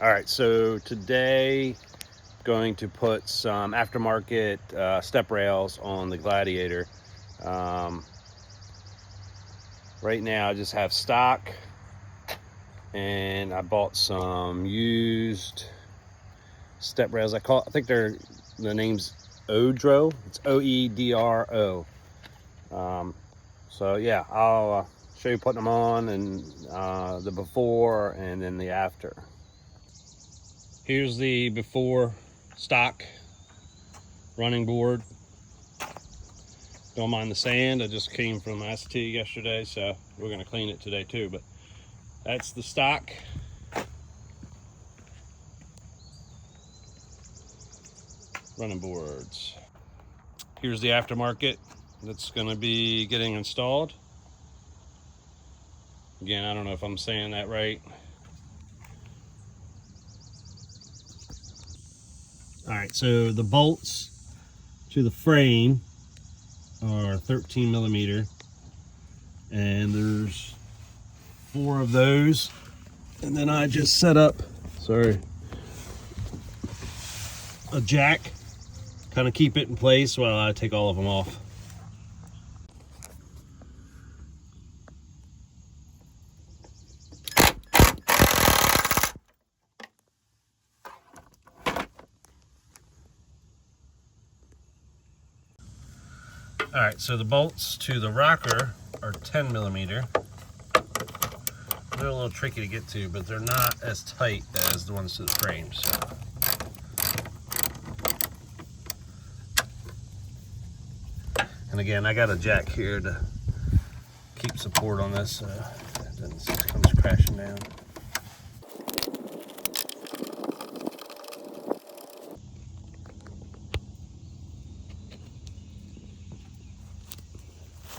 All right, so today going to put some aftermarket step rails on the Gladiator. Um, right now I just have stock, and I bought some used step rails. I think the name's OEDRO. It's OEDRO. So yeah, I'll show you putting them on, and the before and then the after. Here's the before stock running board. Don't mind the sand. I just came from ST yesterday, so we're gonna clean it today too. But that's the stock. Running boards. Here's the aftermarket that's gonna be getting installed. Again, I don't know if I'm saying that right. All right, so the bolts to the frame are 13 millimeter, and there's 4 of those. And then I just set up, a jack, kind of keep it in place while I take all of them off. All right, so the bolts to the rocker are 10 millimeter. They're a little tricky to get to, but they're not as tight as the ones to the frame. So. And again, I got a jack here to keep support on this so it doesn't come crashing down.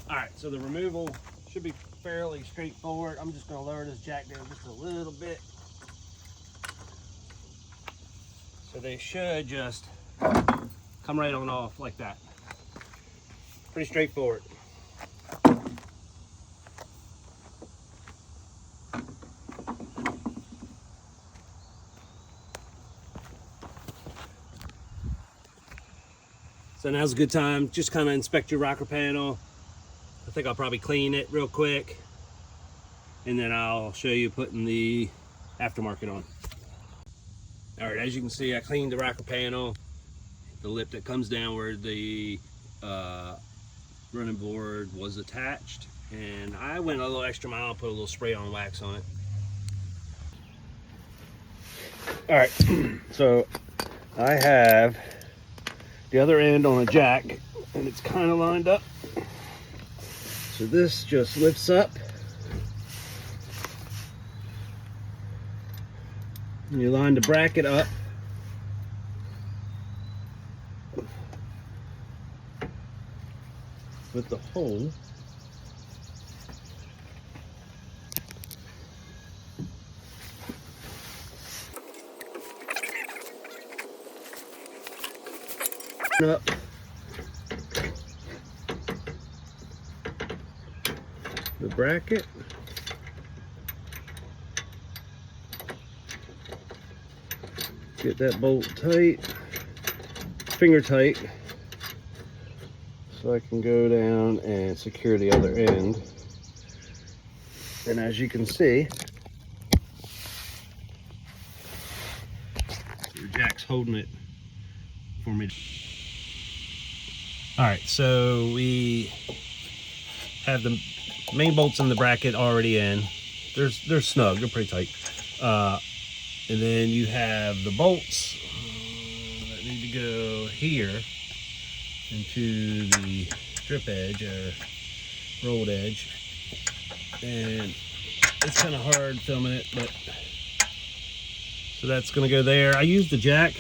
All right, so the removal should be fairly straightforward. I'm just going to lower this jack down just a little bit. So they should just come right on off like that. Pretty straightforward. So now's a good time. Just kind of inspect your rocker panel. I think I'll probably clean it real quick, and then I'll show you putting the aftermarket on. All right, as you can see, I cleaned the rocker panel, the lip that comes down where the running board was attached, and I went a little extra mile, put a little spray on wax on it. All right, so I have the other end on a jack, and it's kind of lined up. So this just lifts up, and you line the bracket up. With the hole. Up. The bracket. Get that bolt tight, finger tight, so I can go down and secure the other end. And as you can see, your jack's holding it for me. All right, so we have the main bolts in the bracket already in. They're snug, they're pretty tight. And then you have the bolts that need to go here into the drip edge or rolled edge. And it's kind of hard filming it, but so that's going to go there. I used the jack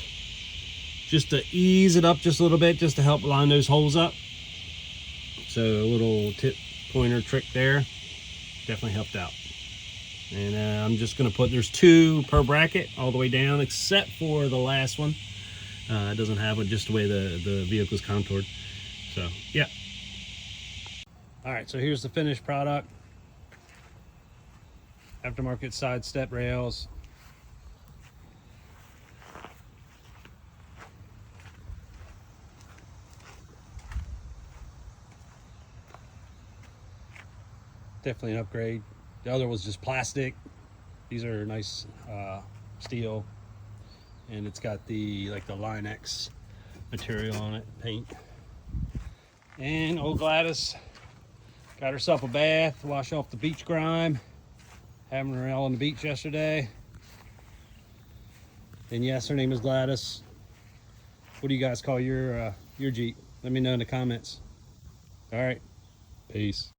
just to ease it up just a little bit, just to help line those holes up. So a little tip pointer trick there definitely helped out. And I'm just going to put, there's 2 per bracket all the way down, except for the last one. It doesn't have it, just the way the vehicle's contoured. So yeah. All right, so here's the finished product. Aftermarket side step rails. definitely an upgrade. The other was just plastic. These are nice steel, and it's got the like the Line X material on it, paint. And old Gladys got herself a bath, wash off the beach grime. Having her out on the beach yesterday. And yes, her name is Gladys. What do you guys call your Jeep? Let me know in the comments. All right, peace.